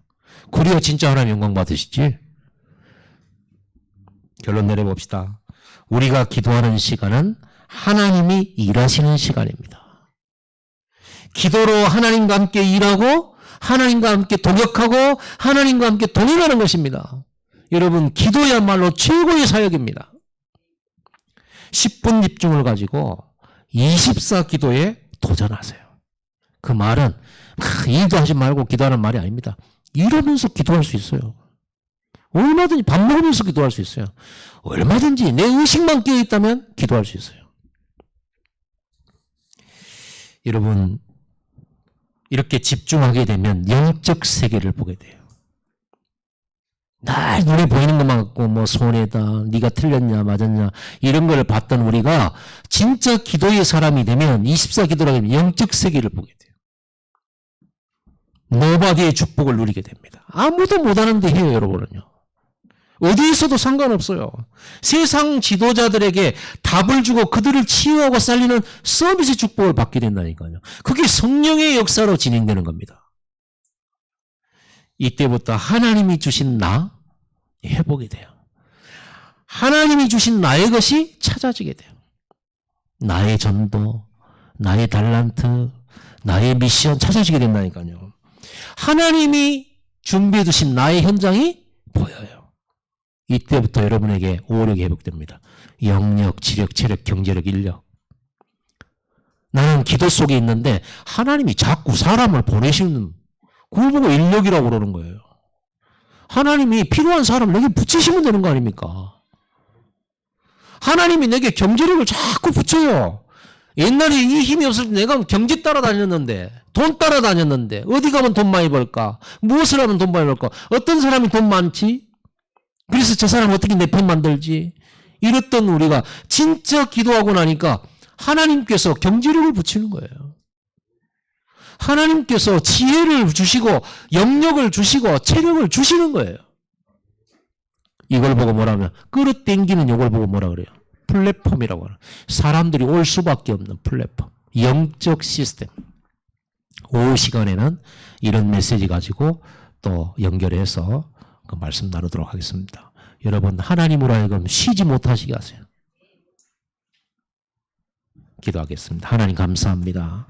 A: 그래야 진짜 하나님 영광 받으시지. 결론 내려봅시다. 우리가 기도하는 시간은 하나님이 일하시는 시간입니다. 기도로 하나님과 함께 일하고 하나님과 함께 동역하고 하나님과 함께 동행하는 것입니다. 여러분 기도야말로 최고의 사역입니다. 10분 집중을 가지고 24 기도에 도전하세요. 그 말은 일도 하지 말고 기도하는 말이 아닙니다. 일하면서 기도할 수 있어요. 얼마든지 밥 먹으면서 기도할 수 있어요. 얼마든지 내 의식만 깨어있다면 기도할 수 있어요. 여러분 이렇게 집중하게 되면 영적 세계를 보게 돼요. 날 눈에 보이는 것만 갖고 뭐 손해다, 네가 틀렸냐 맞았냐 이런 걸 봤던 우리가 진짜 기도의 사람이 되면 24기도라 하면 영적 세계를 보게 돼요. 노바디의 축복을 누리게 됩니다. 아무도 못하는데 해요, 여러분은요. 어디 있어도 상관없어요. 세상 지도자들에게 답을 주고 그들을 치유하고 살리는 서비스 축복을 받게 된다니까요. 그게 성령의 역사로 진행되는 겁니다. 이때부터 하나님이 주신 나 회복이 돼요. 하나님이 주신 나의 것이 찾아지게 돼요. 나의 전도, 나의 달란트, 나의 미션 찾아지게 된다니까요. 하나님이 준비해 두신 나의 현장이 보여요. 이때부터 여러분에게 오력이 회복됩니다. 영력, 지력, 체력, 경제력, 인력. 나는 기도 속에 있는데 하나님이 자꾸 사람을 보내시는, 그걸 보고 인력이라고 그러는 거예요. 하나님이 필요한 사람을 내게 붙이시면 되는 거 아닙니까? 하나님이 내게 경제력을 자꾸 붙여요. 옛날에 이 힘이 없을 때 내가 경제 따라다녔는데, 돈 따라다녔는데, 어디 가면 돈 많이 벌까? 무엇을 하면 돈 많이 벌까? 어떤 사람이 돈 많지? 그래서 저 사람 어떻게 내 편 만들지? 이랬던 우리가 진짜 기도하고 나니까 하나님께서 경제력을 붙이는 거예요. 하나님께서 지혜를 주시고 영역을 주시고 체력을 주시는 거예요. 이걸 보고 뭐라면 끌어당기는 이걸 보고 뭐라 그래요? 플랫폼이라고 하는, 사람들이 올 수밖에 없는 플랫폼, 영적 시스템. 오후 시간에는 이런 메시지 가지고 또 연결해서 그 말씀 나누도록 하겠습니다. 여러분, 하나님으로 하여금 쉬지 못하시게 하세요. 기도하겠습니다. 하나님 감사합니다.